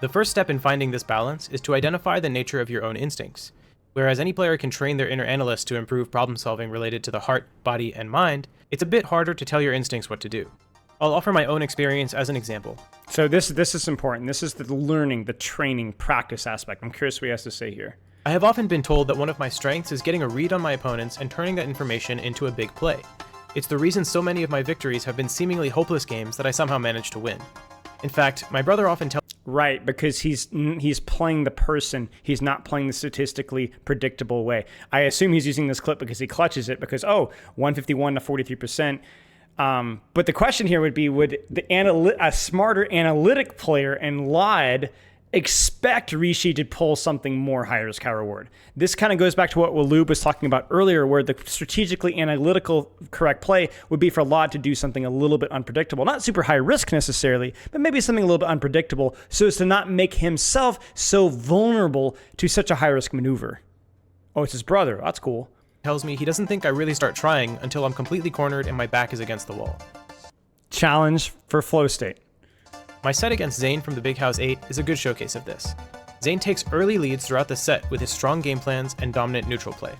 Speaker 2: The first step in finding this balance is to identify the nature of your own instincts. Whereas any player can train their inner analyst to improve problem solving related to the heart, body, and mind, it's a bit harder to tell your instincts what to do. I'll offer my own experience as an example.
Speaker 1: So this is important. This is the learning, the training, practice aspect. I'm curious what he has to say here.
Speaker 2: I have often been told that one of my strengths is getting a read on my opponents and turning that information into a big play. It's the reason so many of my victories have been seemingly hopeless games that I somehow managed to win. In fact, my brother often tells
Speaker 1: Right, because he's playing the person. He's not playing the statistically predictable way. I assume he's using this clip because he clutches it because, 151 to 43%. But the question here would be, would a smarter analytic player and LOD expect Rishi to pull something more high risk, high reward? This kind of goes back to what Waloob was talking about earlier, where the strategically analytical correct play would be for LOD to do something a little bit unpredictable. Not super high risk necessarily, but maybe something a little bit unpredictable so as to not make himself so vulnerable to such a high risk maneuver. Oh, it's his brother. That's cool.
Speaker 2: tells me he doesn't think I really start trying until I'm completely cornered and my back is against the wall.
Speaker 1: Challenge for flow state.
Speaker 2: My set against Zane from the Big House 8 is a good showcase of this. Zane takes early leads throughout the set with his strong game plans and dominant neutral play.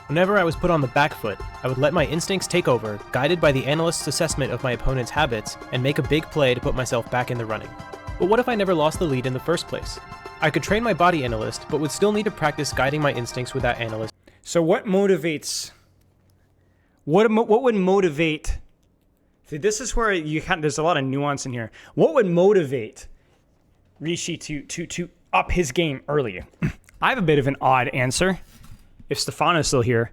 Speaker 2: Whenever I was put on the back foot, I would let my instincts take over, guided by the analyst's assessment of my opponent's habits, and make a big play to put myself back in the running. But what if I never lost the lead in the first place? I could train my body analyst, but would still need to practice guiding my instincts with that analyst.
Speaker 1: So what motivates? What would motivate? See, this is where there's a lot of nuance in here. What would motivate Rishi to up his game early? I have a bit of an odd answer. If Stefano's still here,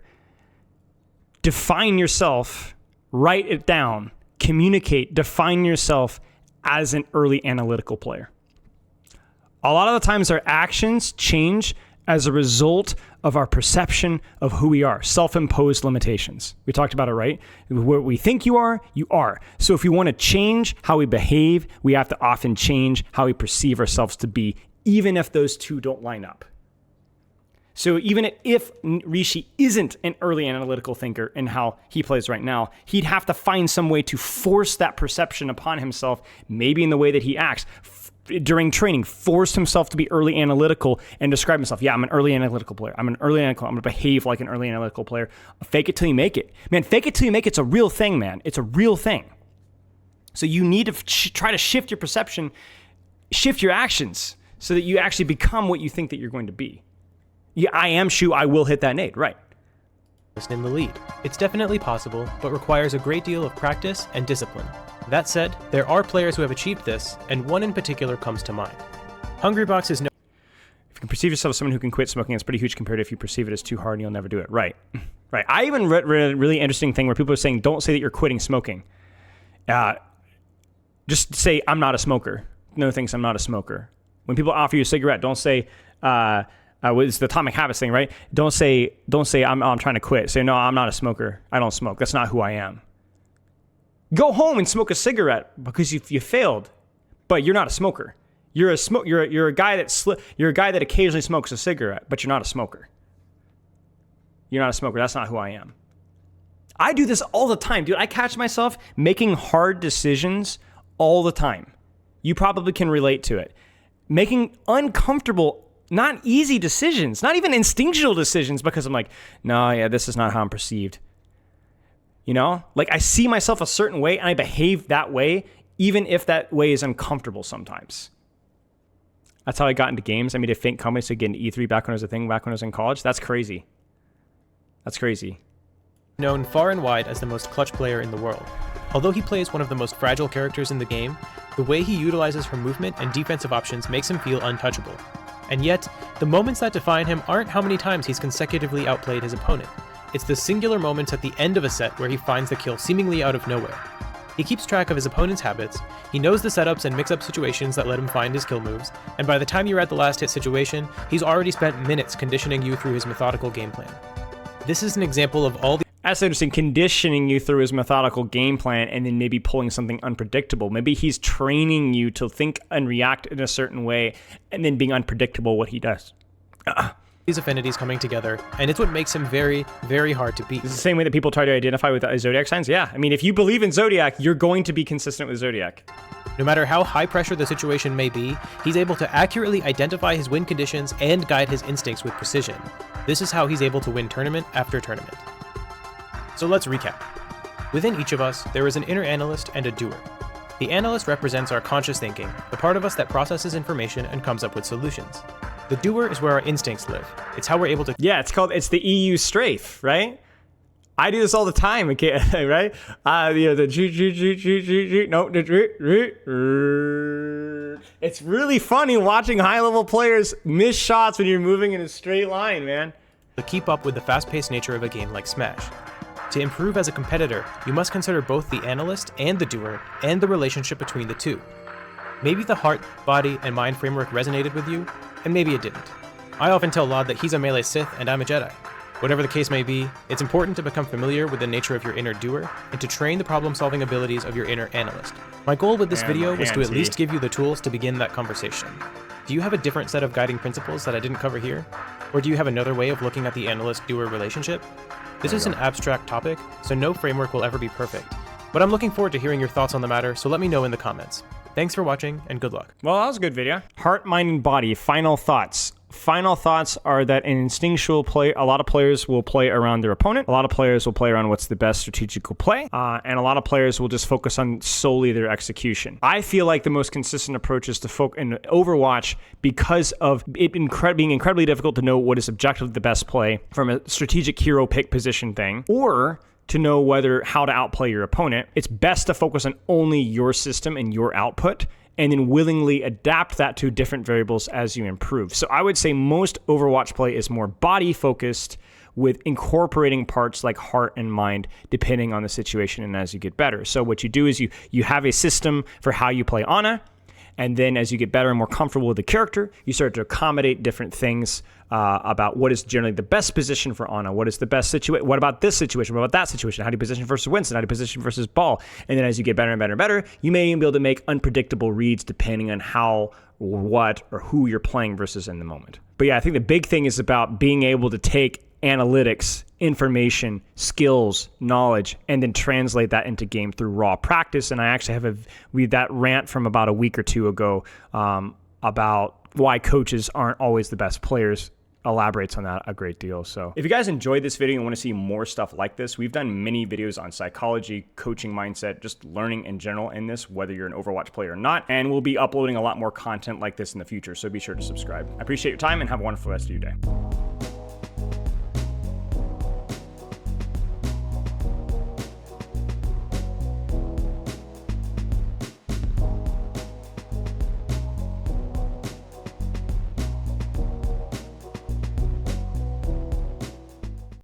Speaker 1: define yourself, write it down, communicate, define yourself as an early analytical player. A lot of the times our actions change as a result of our perception of who we are, self-imposed limitations. We talked about it, right? What we think you are, you are. So if we want to change how we behave, we have to often change how we perceive ourselves to be, even if those two don't line up. So even if Rishi isn't an early analytical thinker in how he plays right now, he'd have to find some way to force that perception upon himself, maybe in the way that he acts. During training, forced himself to be early analytical and describe himself. Yeah, I'm an early analytical player. I'm going to behave like an early analytical player. Fake it till you make it. Man, fake it till you make it's a real thing, man. It's a real thing. So you need to try to shift your perception, shift your actions so that you actually become what you think that you're going to be. Yeah, I am Shu, I will hit that nade, right.
Speaker 2: In the lead. It's definitely possible, but requires a great deal of practice and discipline. That said, there are players who have achieved this, and one in particular comes to mind. Hungrybox is no.
Speaker 1: If you can perceive yourself as someone who can quit smoking, it's pretty huge compared to if you perceive it as too hard and you'll never do it. Right. Right. I even read a really interesting thing where people are saying, don't say that you're quitting smoking. Just say, I'm not a smoker. No thanks, I'm not a smoker. When people offer you a cigarette, don't say, it's the Atomic Habits thing, right? Don't say I'm trying to quit. Say, no, I'm not a smoker. I don't smoke. That's not who I am. Go home and smoke a cigarette because you failed, but you're not a smoker. You're a guy that occasionally smokes a cigarette, but you're not a smoker. You're not a smoker. That's not who I am. I do this all the time, dude. I catch myself making hard decisions all the time. You probably can relate to it. Making uncomfortable, not easy decisions, not even instinctual decisions, because I'm like, no, yeah, this is not how I'm perceived. You know, like I see myself a certain way and I behave that way, even if that way is uncomfortable sometimes. That's how I got into games. I made a fake company to get into E3 back when it was a thing, back when I was in college. That's crazy. That's crazy.
Speaker 2: Known far and wide as the most clutch player in the world. Although he plays one of the most fragile characters in the game, the way he utilizes her movement and defensive options makes him feel untouchable. And yet, the moments that define him aren't how many times he's consecutively outplayed his opponent. It's the singular moments at the end of a set where he finds the kill seemingly out of nowhere. He keeps track of his opponent's habits, he knows the setups and mix-up situations that let him find his kill moves, and by the time you're at the last hit situation, he's already spent minutes conditioning you through his methodical game plan. This is an example of all the
Speaker 1: That's interesting, conditioning you through his methodical game plan and then maybe pulling something unpredictable. Maybe he's training you to think and react in a certain way and then being unpredictable what he does.
Speaker 2: these affinities coming together, and it's what makes him very, very hard to beat.
Speaker 1: It's the same way that people try to identify with zodiac signs. Yeah, I mean, if you believe in zodiac, you're going to be consistent with zodiac.
Speaker 2: No matter how high pressure the situation may be, he's able to accurately identify his win conditions and guide his instincts with precision. This is how he's able to win tournament after tournament. So let's recap. Within each of us, there is an inner analyst and a doer. The analyst represents our conscious thinking, the part of us that processes information and comes up with solutions. The doer is where our instincts live. It's how we're able to...
Speaker 1: Yeah, it's the EU strafe, right? I do this all the time, okay, right? It's really funny watching high-level players miss shots when you're moving in a straight line, man.
Speaker 2: To keep up with the fast-paced nature of a game like Smash. To improve as a competitor, you must consider both the analyst and the doer, and the relationship between the two. Maybe the heart, body, and mind framework resonated with you, and maybe it didn't. I often tell Laud that he's a melee Sith and I'm a Jedi. Whatever the case may be, it's important to become familiar with the nature of your inner doer, and to train the problem-solving abilities of your inner analyst. My goal with this video was to at least give you the tools to begin that conversation. Do you have a different set of guiding principles that I didn't cover here? Or do you have another way of looking at the analyst-doer relationship? This is an abstract topic, so no framework will ever be perfect. But I'm looking forward to hearing your thoughts on the matter, so let me know in the comments. Thanks for watching, and good luck.
Speaker 1: Well, that was a good video. Heart, mind, and body. Final thoughts. Final thoughts are that in instinctual play, a lot of players will play around their opponent. A lot of players will play around what's the best strategical play. And a lot of players will just focus on solely their execution. I feel like the most consistent approach is to focus in Overwatch, because of it being incredibly difficult to know what is objectively the best play from a strategic hero pick position thing, or to know how to outplay your opponent. It's best to focus on only your system and your output, and then willingly adapt that to different variables as you improve. So I would say most Overwatch play is more body focused, with incorporating parts like heart and mind depending on the situation and as you get better. So what you do is you have a system for how you play Ana, and then as you get better and more comfortable with the character, you start to accommodate different things about what is generally the best position for Ana. What is the best situation? What about this situation? What about that situation? How do you position versus Winston? How do you position versus Ball? And then as you get better and better and better, you may even be able to make unpredictable reads depending on how, what, or who you're playing versus in the moment. But yeah, I think the big thing is about being able to take analytics, information, skills, knowledge, and then translate that into game through raw practice. And I actually have that rant from about a week or two ago about why coaches aren't always the best players. Elaborates on that a great deal. So if you guys enjoyed this video and want to see more stuff like this, we've done many videos on psychology, coaching mindset, just learning in general in this, whether you're an Overwatch player or not. And we'll be uploading a lot more content like this in the future, so be sure to subscribe. I appreciate your time and have a wonderful rest of your day.